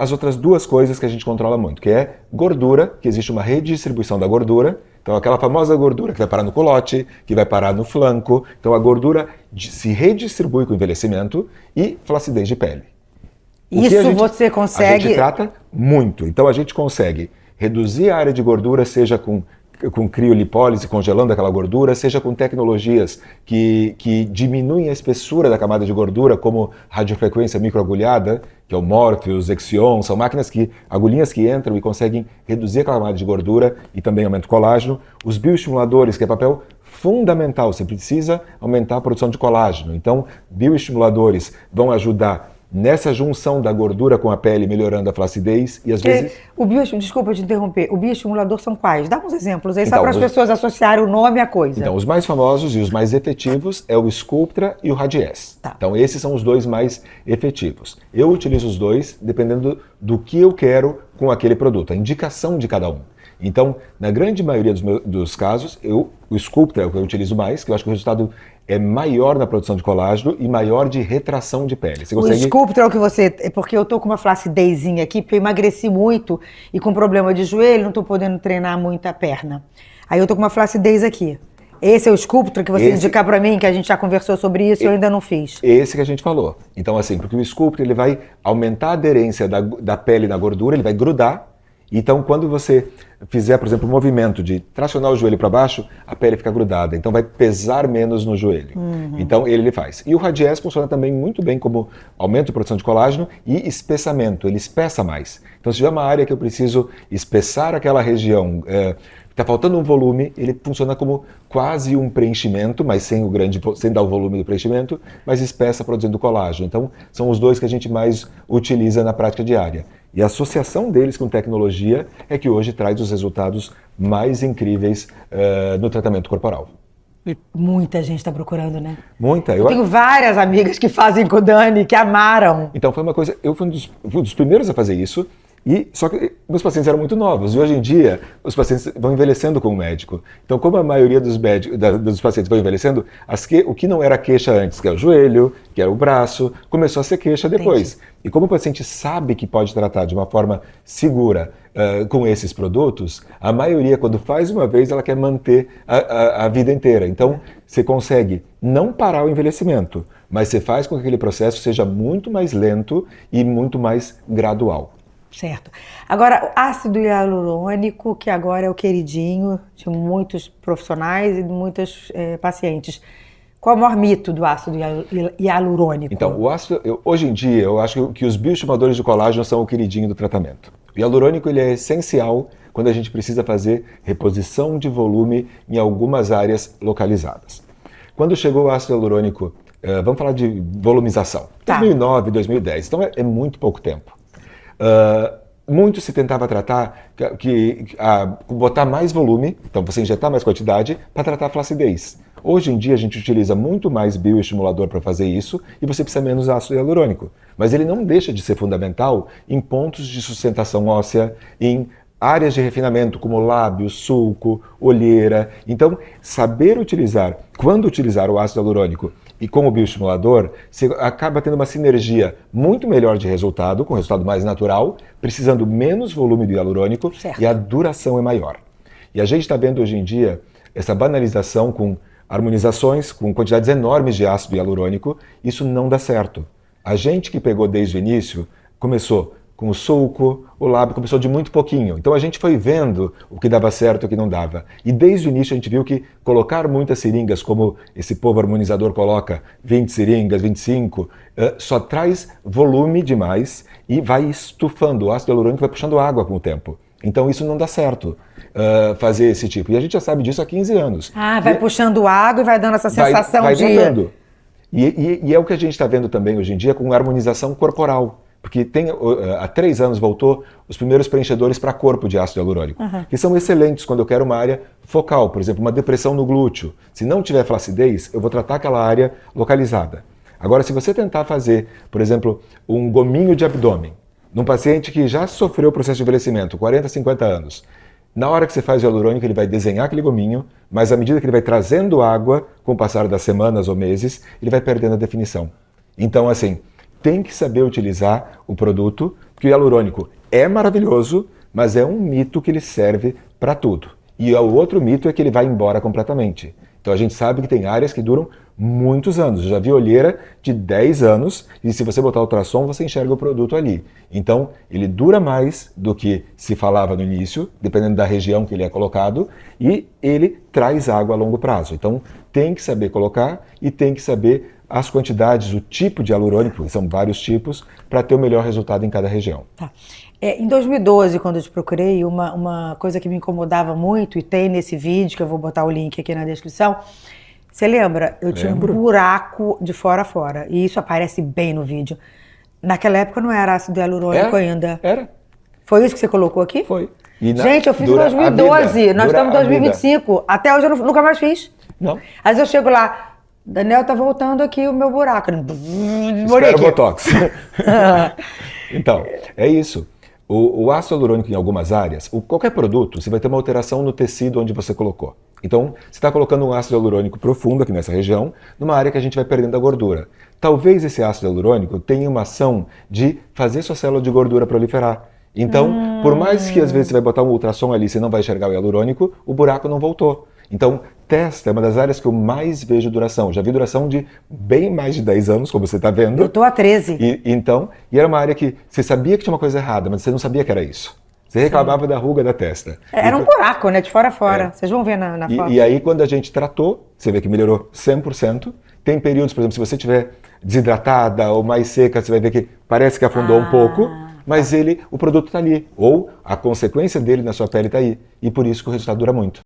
as outras duas coisas que a gente controla muito, que é gordura, que existe uma redistribuição da gordura. Então, aquela famosa gordura que vai parar no culote, que vai parar no flanco. Então, a gordura se redistribui com o envelhecimento e flacidez de pele. Isso você consegue... A gente trata muito. Então, a gente consegue reduzir a área de gordura, seja com criolipólise, congelando aquela gordura, seja com tecnologias que diminuem a espessura da camada de gordura, como radiofrequência microagulhada, que é o Morpheus, Exion, são agulhinhas que entram e conseguem reduzir a camada de gordura e também aumenta o colágeno. Os bioestimuladores, que é papel fundamental, você precisa aumentar a produção de colágeno. Então, bioestimuladores vão ajudar nessa junção da gordura com a pele, melhorando a flacidez e às vezes... Desculpa te interromper, o bioestimulador são quais? Dá uns exemplos aí, só para as pessoas associarem o nome à coisa. Então, os mais famosos e os mais efetivos é o Sculptra e o Radiesse. Tá. Então, esses são os dois mais efetivos. Eu utilizo os dois dependendo do que eu quero com aquele produto, a indicação de cada um. Então, na grande maioria dos casos, o Sculptra é o que eu utilizo mais, que eu acho que o resultado é maior na produção de colágeno e maior de retração de pele. Você consegue... O Sculptra é o que você... Porque eu tô com uma flacidezinha aqui, porque eu emagreci muito e com problema de joelho, não tô podendo treinar muito a perna. Aí eu tô com uma flacidez aqui. Esse é o Sculptra que você indicar para mim, que a gente já conversou sobre isso e eu ainda não fiz. Esse que a gente falou. Então, assim, porque o Sculptra ele vai aumentar a aderência da pele na gordura, ele vai grudar. Então, quando você fizer, por exemplo, o movimento de tracionar o joelho para baixo, a pele fica grudada. Então, vai pesar menos no joelho. Então, ele faz. E o Radiesse funciona também muito bem como aumento de produção de colágeno e espessamento. Ele espessa mais. Então, se tiver uma área que eu preciso espessar aquela região, está faltando um volume, ele funciona como quase um preenchimento, mas sem dar o volume do preenchimento, mas espessa produzindo colágeno. Então, são os dois que a gente mais utiliza na prática diária. E a associação deles com tecnologia é que hoje traz os resultados mais incríveis no tratamento corporal. E muita gente está procurando, né? Muita. Eu tenho várias amigas que fazem com o Dani, que amaram. Então foi uma coisa, eu fui um dos primeiros a fazer isso. Só que meus pacientes eram muito novos, e hoje em dia os pacientes vão envelhecendo com o médico. Então, como a maioria dos pacientes vão envelhecendo, o que não era queixa antes, que é o joelho, que é o braço, começou a ser queixa depois. Entendi. E como o paciente sabe que pode tratar de uma forma segura com esses produtos, a maioria, quando faz uma vez, ela quer manter a vida inteira. Então, você consegue não parar o envelhecimento, mas você faz com que aquele processo seja muito mais lento e muito mais gradual. Certo. Agora, o ácido hialurônico, que agora é o queridinho de muitos profissionais e de muitos pacientes. Qual é o maior mito do ácido hialurônico? Então, hoje em dia, eu acho que os bioestimuladores de colágeno são o queridinho do tratamento. O hialurônico ele é essencial quando a gente precisa fazer reposição de volume em algumas áreas localizadas. Quando chegou o ácido hialurônico, vamos falar de volumização. Tá. 2009, 2010, então é muito pouco tempo. Muito se tentava tratar, botar mais volume, então você injetar mais quantidade, para tratar a flacidez. Hoje em dia a gente utiliza muito mais bioestimulador para fazer isso e você precisa menos ácido hialurônico. Mas ele não deixa de ser fundamental em pontos de sustentação óssea, em áreas de refinamento como lábio, sulco, olheira. Então, saber utilizar, quando utilizar o ácido hialurônico e como bioestimulador, você acaba tendo uma sinergia muito melhor de resultado, com resultado mais natural, precisando menos volume do hialurônico. Certo. E a duração é maior. E a gente está vendo hoje em dia essa banalização com harmonizações, com quantidades enormes de ácido hialurônico. Isso não dá certo. A gente que pegou desde o início, começou com o sulco, o lábio começou de muito pouquinho. Então a gente foi vendo o que dava certo e o que não dava. E desde o início a gente viu que colocar muitas seringas, como esse povo harmonizador coloca, 20 seringas, 25, só traz volume demais e vai estufando. O ácido hialurônico vai puxando água com o tempo. Então isso não dá certo, fazer esse tipo. E a gente já sabe disso há 15 anos. Vai puxando água e vai dando essa sensação vai de... Tratando. E é o que a gente está vendo também hoje em dia com harmonização corporal. Porque há 3 anos voltou os primeiros preenchedores para corpo de ácido hialurônico, que são excelentes quando eu quero uma área focal, por exemplo, uma depressão no glúteo. Se não tiver flacidez, eu vou tratar aquela área localizada. Agora, se você tentar fazer, por exemplo, um gominho de abdômen, num paciente que já sofreu o processo de envelhecimento, 40, 50 anos, na hora que você faz o hialurônico, ele vai desenhar aquele gominho, mas à medida que ele vai trazendo água, com o passar das semanas ou meses, ele vai perdendo a definição. Então, assim, tem que saber utilizar o produto, que o hialurônico é maravilhoso, mas é um mito que ele serve para tudo. E o outro mito é que ele vai embora completamente. Então a gente sabe que tem áreas que duram muitos anos. Eu já vi olheira de 10 anos e se você botar ultrassom, você enxerga o produto ali. Então ele dura mais do que se falava no início, dependendo da região que ele é colocado, e ele traz água a longo prazo. Então tem que saber colocar e tem que saber as quantidades, o tipo de hialurônico, são vários tipos, para ter o melhor resultado em cada região. Tá. Em 2012, quando eu te procurei, uma coisa que me incomodava muito, e tem nesse vídeo, que eu vou botar o link aqui na descrição, você lembra? Eu tinha um buraco de fora a fora, e isso aparece bem no vídeo. Naquela época não era ácido hialurônico ainda. Era. Foi isso que você colocou aqui? Foi. Gente, eu fiz em 2012, nós estamos em 2025, até hoje eu nunca mais fiz. Não. Às vezes eu chego lá, Daniel, tá voltando aqui o meu buraco. Espera o Botox. Então, é isso. O ácido hialurônico em algumas áreas, qualquer produto, você vai ter uma alteração no tecido onde você colocou. Então, você está colocando um ácido hialurônico profundo aqui nessa região, numa área que a gente vai perdendo a gordura. Talvez esse ácido hialurônico tenha uma ação de fazer sua célula de gordura proliferar. Então, por mais que às vezes você vai botar um ultrassom ali e você não vai enxergar o hialurônico, o buraco não voltou. Então, testa, é uma das áreas que eu mais vejo duração. Já vi duração de bem mais de 10 anos, como você está vendo. Eu estou há 13. E era uma área que você sabia que tinha uma coisa errada, mas você não sabia que era isso. Você reclamava da ruga da testa. Era um buraco, né? De fora a fora. Vocês vão ver na foto. E aí, quando a gente tratou, você vê que melhorou 100%. Tem períodos, por exemplo, se você estiver desidratada ou mais seca, você vai ver que parece que afundou um pouco, mas o produto está ali. Ou a consequência dele na sua pele está aí. E por isso que o resultado dura muito.